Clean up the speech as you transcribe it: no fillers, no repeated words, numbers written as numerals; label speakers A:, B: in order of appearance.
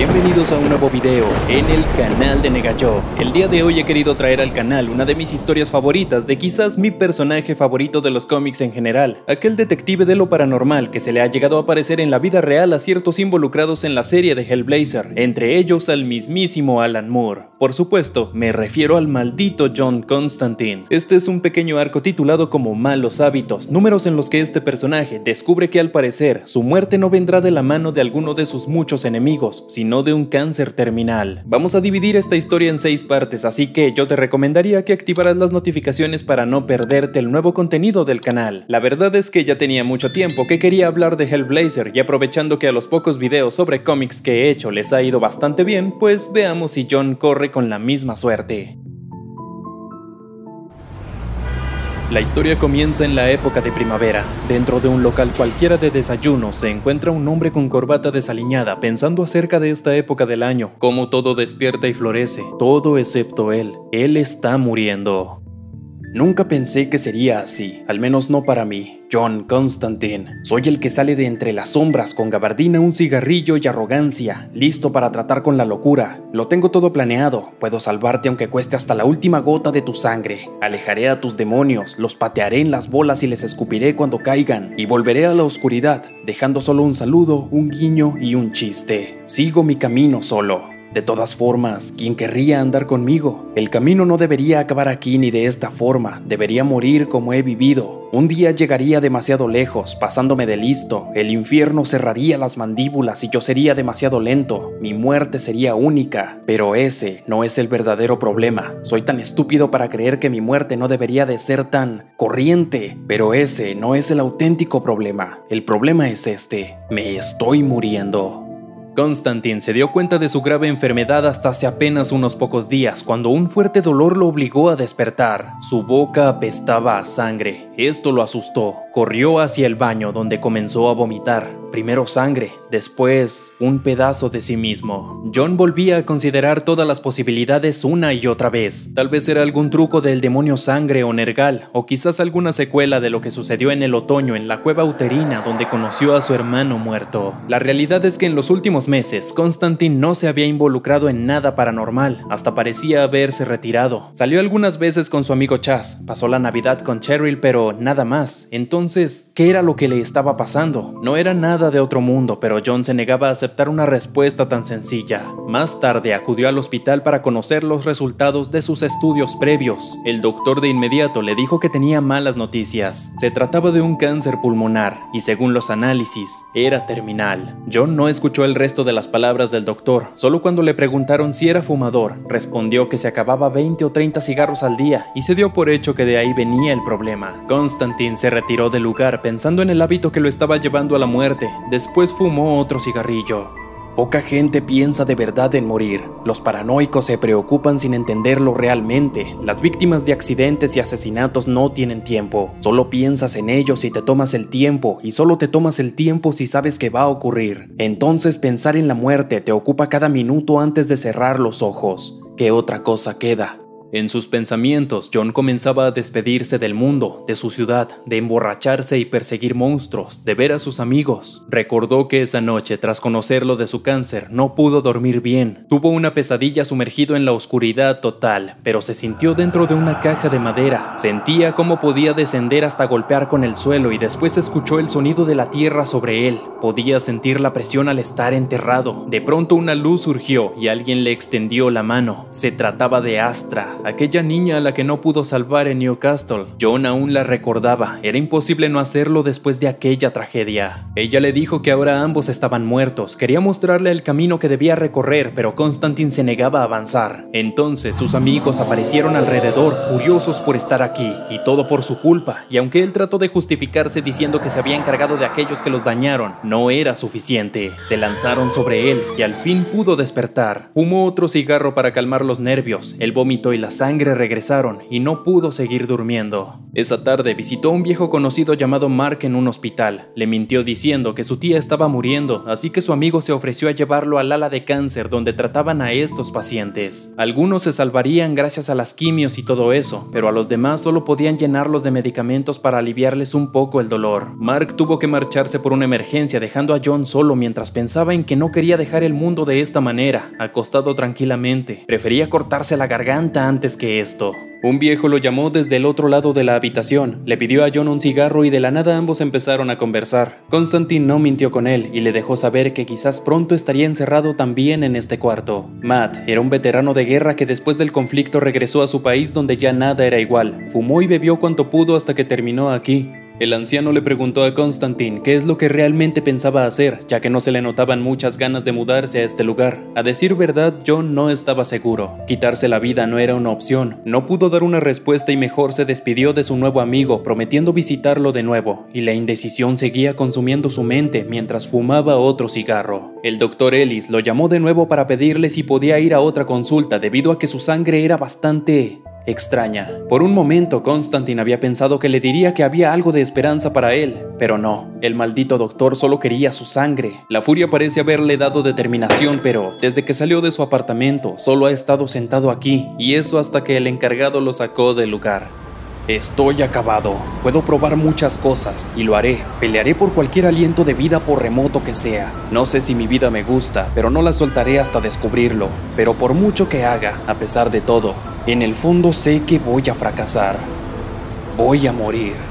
A: Bienvenidos a un nuevo video en el canal de Negayo. El día de hoy he querido traer al canal una de mis historias favoritas de quizás mi personaje favorito de los cómics en general, aquel detective de lo paranormal que se le ha llegado a aparecer en la vida real a ciertos involucrados en la serie de Hellblazer, entre ellos al mismísimo Alan Moore. Por supuesto, me refiero al maldito John Constantine. Este es un pequeño arco titulado como Malos Hábitos, números en los que este personaje descubre que al parecer su muerte no vendrá de la mano de alguno de sus muchos enemigos, sino de un cáncer terminal. Vamos a dividir esta historia en 6 partes, así que yo te recomendaría que activaras las notificaciones para no perderte el nuevo contenido del canal. La verdad es que ya tenía mucho tiempo que quería hablar de Hellblazer, y aprovechando que a los pocos videos sobre cómics que he hecho les ha ido bastante bien, pues veamos si John corre con la misma suerte. La historia comienza en la época de primavera. Dentro de un local cualquiera de desayuno se encuentra un hombre con corbata desaliñada pensando acerca de esta época del año, cómo todo despierta y florece, todo excepto él. Él está muriendo. Nunca pensé que sería así, al menos no para mí, John Constantine. Soy el que sale de entre las sombras con gabardina, un cigarrillo y arrogancia, listo para tratar con la locura. Lo tengo todo planeado, puedo salvarte aunque cueste hasta la última gota de tu sangre. Alejaré a tus demonios, los patearé en las bolas y les escupiré cuando caigan, y volveré a la oscuridad, dejando solo un saludo, un guiño y un chiste. Sigo mi camino solo. De todas formas, ¿quién querría andar conmigo? El camino no debería acabar aquí ni de esta forma, debería morir como he vivido. Un día llegaría demasiado lejos, pasándome de listo, el infierno cerraría las mandíbulas y yo sería demasiado lento, mi muerte sería única. Pero ese no es el verdadero problema, soy tan estúpido para creer que mi muerte no debería de ser tan corriente. Pero ese no es el auténtico problema, el problema es este, me estoy muriendo. Constantine se dio cuenta de su grave enfermedad hasta hace apenas unos pocos días, cuando un fuerte dolor lo obligó a despertar. Su boca apestaba a sangre. Esto lo asustó. Corrió hacia el baño, donde comenzó a vomitar. Primero sangre, después un pedazo de sí mismo. John volvía a considerar todas las posibilidades una y otra vez. Tal vez era algún truco del demonio sangre o Nergal, o quizás alguna secuela de lo que sucedió en el otoño en la cueva uterina donde conoció a su hermano muerto. La realidad es que en los últimos meses, Constantine no se había involucrado en nada paranormal, hasta parecía haberse retirado. Salió algunas veces con su amigo Chas, pasó la Navidad con Cheryl, pero nada más. Entonces, ¿qué era lo que le estaba pasando? No era nada de otro mundo, pero John se negaba a aceptar una respuesta tan sencilla. Más tarde acudió al hospital para conocer los resultados de sus estudios previos. El doctor de inmediato le dijo que tenía malas noticias. Se trataba de un cáncer pulmonar, y según los análisis, era terminal. John no escuchó el resto de las palabras del doctor, solo cuando le preguntaron si era fumador, respondió que se acababa 20 o 30 cigarros al día, y se dio por hecho que de ahí venía el problema. Constantine se retiró del lugar pensando en el hábito que lo estaba llevando a la muerte. Después fumó otro cigarrillo. Poca gente piensa de verdad en morir. Los paranoicos se preocupan sin entenderlo realmente. Las víctimas de accidentes y asesinatos no tienen tiempo. Solo piensas en ellos si te tomas el tiempo, y solo te tomas el tiempo si sabes que va a ocurrir. Entonces pensar en la muerte te ocupa cada minuto antes de cerrar los ojos. ¿Qué otra cosa queda? En sus pensamientos, John comenzaba a despedirse del mundo, de su ciudad, de emborracharse y perseguir monstruos, de ver a sus amigos. Recordó que esa noche, tras conocerlo de su cáncer, no pudo dormir bien. Tuvo una pesadilla sumergido en la oscuridad total, pero se sintió dentro de una caja de madera. Sentía cómo podía descender hasta golpear con el suelo y después escuchó el sonido de la tierra sobre él. Podía sentir la presión al estar enterrado. De pronto una luz surgió y alguien le extendió la mano. Se trataba de Astra, aquella niña a la que no pudo salvar en Newcastle. John aún la recordaba, era imposible no hacerlo después de aquella tragedia. Ella le dijo que ahora ambos estaban muertos, quería mostrarle el camino que debía recorrer, pero Constantine se negaba a avanzar. Entonces sus amigos aparecieron alrededor, furiosos por estar aquí, y todo por su culpa, y aunque él trató de justificarse diciendo que se había encargado de aquellos que los dañaron, no era suficiente. Se lanzaron sobre él, y al fin pudo despertar. Fumó otro cigarro para calmar los nervios, el vómito y la la sangre regresaron y no pudo seguir durmiendo. Esa tarde visitó a un viejo conocido llamado Mark en un hospital. Le mintió diciendo que su tía estaba muriendo, así que su amigo se ofreció a llevarlo al ala de cáncer donde trataban a estos pacientes. Algunos se salvarían gracias a las quimios y todo eso, pero a los demás solo podían llenarlos de medicamentos para aliviarles un poco el dolor. Mark tuvo que marcharse por una emergencia, dejando a John solo mientras pensaba en que no quería dejar el mundo de esta manera, acostado tranquilamente. Prefería cortarse la garganta antes que esto. Un viejo lo llamó desde el otro lado de la habitación, le pidió a John un cigarro y de la nada ambos empezaron a conversar. Constantine no mintió con él y le dejó saber que quizás pronto estaría encerrado también en este cuarto. Matt era un veterano de guerra que después del conflicto regresó a su país donde ya nada era igual. Fumó y bebió cuanto pudo hasta que terminó aquí. El anciano le preguntó a Constantine qué es lo que realmente pensaba hacer, ya que no se le notaban muchas ganas de mudarse a este lugar. A decir verdad, John no estaba seguro. Quitarse la vida no era una opción. No pudo dar una respuesta y mejor se despidió de su nuevo amigo, prometiendo visitarlo de nuevo, y la indecisión seguía consumiendo su mente mientras fumaba otro cigarro. El doctor Ellis lo llamó de nuevo para pedirle si podía ir a otra consulta debido a que su sangre era bastante extraña. Por un momento Constantine había pensado que le diría que había algo de esperanza para él, pero no, el maldito doctor solo quería su sangre. La furia parece haberle dado determinación, pero desde que salió de su apartamento solo ha estado sentado aquí, y eso hasta que el encargado lo sacó del lugar. Estoy acabado, puedo probar muchas cosas, y lo haré. Pelearé por cualquier aliento de vida por remoto que sea. No sé si mi vida me gusta, pero no la soltaré hasta descubrirlo. Pero por mucho que haga, a pesar de todo, en el fondo sé que voy a fracasar. Voy a morir.